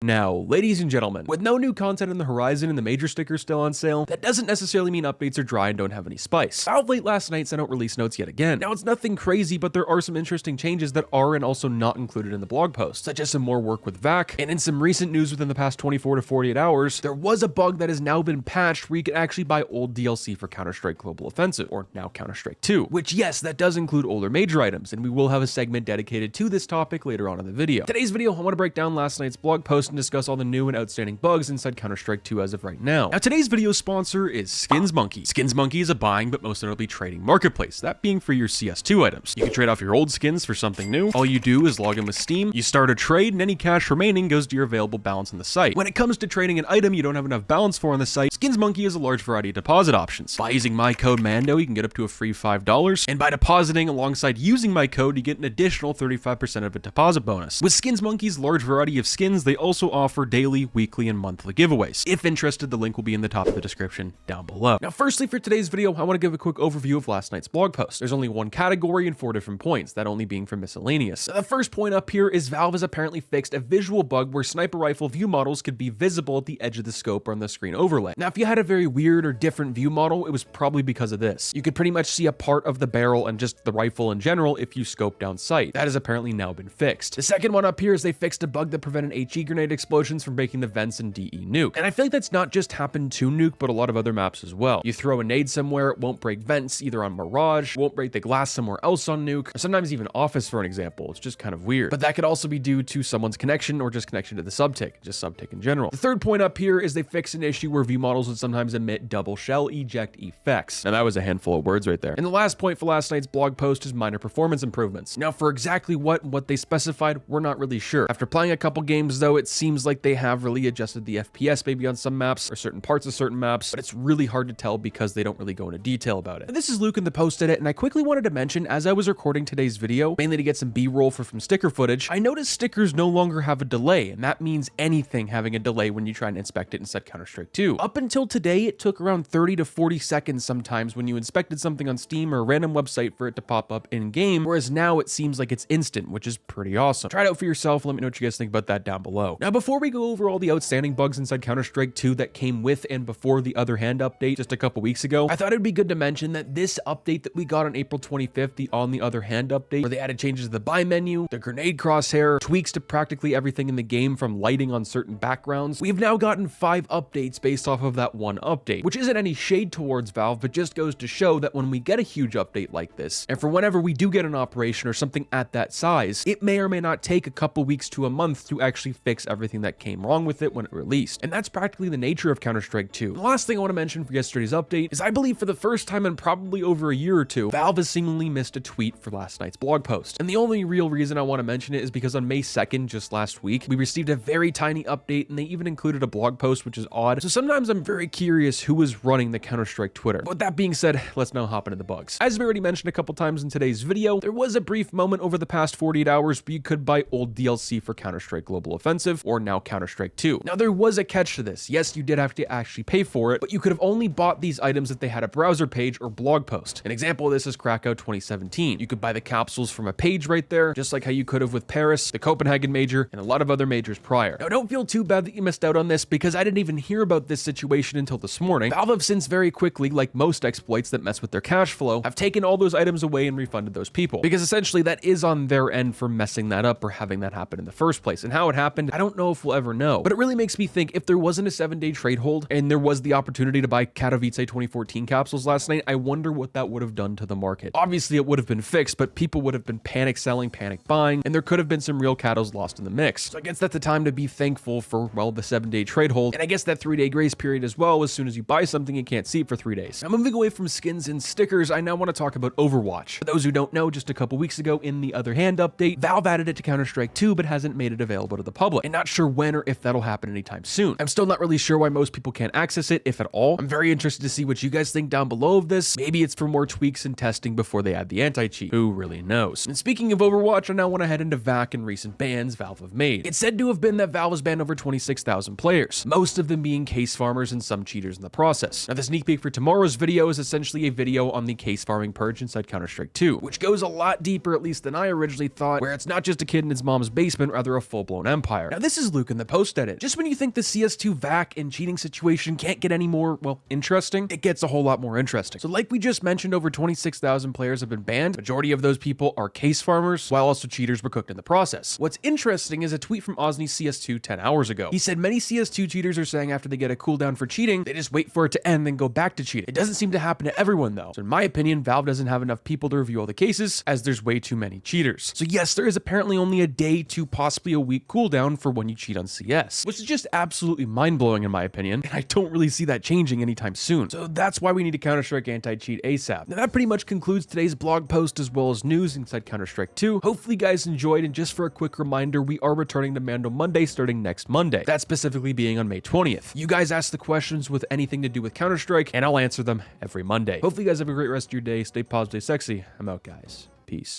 Now, ladies and gentlemen, with no new content on the horizon and the major stickers still on sale, that doesn't necessarily mean updates are dry and don't have any spice. Valve late last night sent out release notes yet again. Now, it's nothing crazy, but there are some interesting changes that are and also not included in the blog post, such as some more work with VAC, and in some recent news within the past 24 to 48 hours, there was a bug that has now been patched where you can actually buy old DLC for Counter-Strike Global Offensive, or now Counter-Strike 2, which yes, that does include older major items, and we will have a segment dedicated to this topic later on in the video. Today's video, I want to break down last night's blog post and discuss all the new and outstanding bugs inside Counter-Strike 2 as of right now. Now, today's video sponsor is Skins Monkey. Skins Monkey is a buying but most notably trading marketplace, that being for your CS2 items. You can trade off your old skins for something new. All you do is log in with Steam, you start a trade, and any cash remaining goes to your available balance on the site. When it comes to trading an item you don't have enough balance for on the site, Skins Monkey has a large variety of deposit options. By using my code MANDO, you can get up to a free $5, and by depositing alongside using my code, you get an additional 35% of a deposit bonus. With Skins Monkey's large variety of skins, they also offer daily, weekly, and monthly giveaways. If interested, the link will be in the top of the description down below. Now, firstly, for today's video, I want to give a quick overview of last night's blog post. There's only one category and 4 different points, that only being for miscellaneous. Now, the first point up here is Valve has apparently fixed a visual bug where sniper rifle view models could be visible at the edge of the scope or on the screen overlay. Now, if you had a very weird or different view model, it was probably because of this. You could pretty much see a part of the barrel and just the rifle in general if you scope down sight. That has apparently now been fixed. The second one up here is they fixed a bug that prevented HE grenade explosions from breaking the vents in DE Nuke. And I feel like that's not just happened to Nuke, but a lot of other maps as well. You throw a nade somewhere, it won't break vents either on Mirage, won't break the glass somewhere else on Nuke, or sometimes even Office for an example. It's just kind of weird. But that could also be due to someone's connection or just connection to the subtick, just subtick in general. The third point up here is they fixed an issue where view models would sometimes emit double shell eject effects. Now that was a handful of words right there. And the last point for last night's blog post is minor performance improvements. Now for exactly what they specified, we're not really sure. After playing a couple games though, it seems like they have really adjusted the FPS maybe on some maps or certain parts of certain maps, but it's really hard to tell because they don't really go into detail about it. And this is Luke in the post edit, and I quickly wanted to mention as I was recording today's video, mainly to get some B-roll for from sticker footage, I noticed stickers no longer have a delay, and that means anything having a delay when you try and inspect it inside Counter-Strike 2. Up until today, it took around 30 to 40 seconds sometimes when you inspected something on Steam or a random website for it to pop up in-game, whereas now it seems like it's instant, which is pretty awesome. Try it out for yourself, let me know what you guys think about that down below. Now before we go over all the outstanding bugs inside Counter-Strike 2 that came with and before the Other Hand update just a couple weeks ago, I thought it'd be good to mention that this update that we got on April 25th, the On the Other Hand update, where they added changes to the buy menu, the grenade crosshair, tweaks to practically everything in the game from lighting on certain backgrounds, we've now gotten 5 updates based off of that one update, which isn't any shade towards Valve, but just goes to show that when we get a huge update like this, and for whenever we do get an operation or something at that size, it may or may not take a couple weeks to a month to actually fix everything that came wrong with it when it released. And that's practically the nature of Counter-Strike 2. The last thing I want to mention for yesterday's update is I believe for the first time in probably over a year or two, Valve has seemingly missed a tweet for last night's blog post. And the only real reason I want to mention it is because on May 2nd, just last week, we received a very tiny update and they even included a blog post, which is odd. So sometimes I'm very curious who is running the Counter-Strike Twitter. But with that being said, let's now hop into the bugs. As we already mentioned a couple times in today's video, there was a brief moment over the past 48 hours where you could buy old DLC for Counter-Strike Global Offensive, or now Counter-Strike 2. Now there was a catch to this. Yes, you did have to actually pay for it, but you could have only bought these items if they had a browser page or blog post. An example of this is Krakow 2017. You could buy the capsules from a page right there, just like how you could have with Paris, the Copenhagen Major, and a lot of other majors prior. Now don't feel too bad that you missed out on this because I didn't even hear about this situation until this morning. Valve have since very quickly, like most exploits that mess with their cash flow, have taken all those items away and refunded those people. Because essentially that is on their end for messing that up or having that happen in the first place. And how it happened, I don't know if we'll ever know. But it really makes me think if there wasn't a 7-day trade hold and there was the opportunity to buy Katowice 2014 capsules last night, I wonder what that would have done to the market. Obviously it would have been fixed, but people would have been panic selling, panic buying, and there could have been some real catos lost in the mix. So I guess that's the time to be thankful for, well, the 7-day trade hold. And I guess that 3-day grace period as well. As soon as you buy something, you can't see it for 3 days. Now moving away from skins and stickers, I now want to talk about Overwatch. For those who don't know, just a couple weeks ago in the Other Hand update, Valve added it to Counter-Strike 2, but hasn't made it available to the public. And not sure when or if that'll happen anytime soon. I'm still not really sure why most people can't access it, if at all. I'm very interested to see what you guys think down below of this. Maybe it's for more tweaks and testing before they add the anti-cheat. Who really knows? And speaking of Overwatch, I now want to head into VAC and recent bans Valve have made. It's said to have been that Valve has banned over 26,000 players, most of them being case farmers and some cheaters in the process. Now the sneak peek for tomorrow's video is essentially a video on the case farming purge inside Counter-Strike 2, which goes a lot deeper at least than I originally thought, where it's not just a kid in his mom's basement, rather a full-blown empire. Now this this is Luke in the post-edit. Just when you think the CS2 VAC and cheating situation can't get any more, well, interesting, it gets a whole lot more interesting. So like we just mentioned, over 26,000 players have been banned. Majority of those people are case farmers, while also cheaters were cooked in the process. What's interesting is a tweet from Osni CS2 10 hours ago. He said many CS2 cheaters are saying after they get a cooldown for cheating, they just wait for it to end, then go back to cheating. It doesn't seem to happen to everyone though. So in my opinion, Valve doesn't have enough people to review all the cases, as there's way too many cheaters. So yes, there is apparently only a day to possibly a week cooldown for when you cheat on CS, which is just absolutely mind-blowing in my opinion, and I don't really see that changing anytime soon. So that's why we need a Counter-Strike anti-cheat ASAP. Now that pretty much concludes today's blog post as well as news inside Counter-Strike 2. Hopefully you guys enjoyed, and just for a quick reminder, we are returning to Mando Monday starting next Monday. That specifically being on May 20th. You guys ask the questions with anything to do with Counter-Strike, and I'll answer them every Monday. Hopefully you guys have a great rest of your day. Stay positive, stay sexy. I'm out, guys. Peace.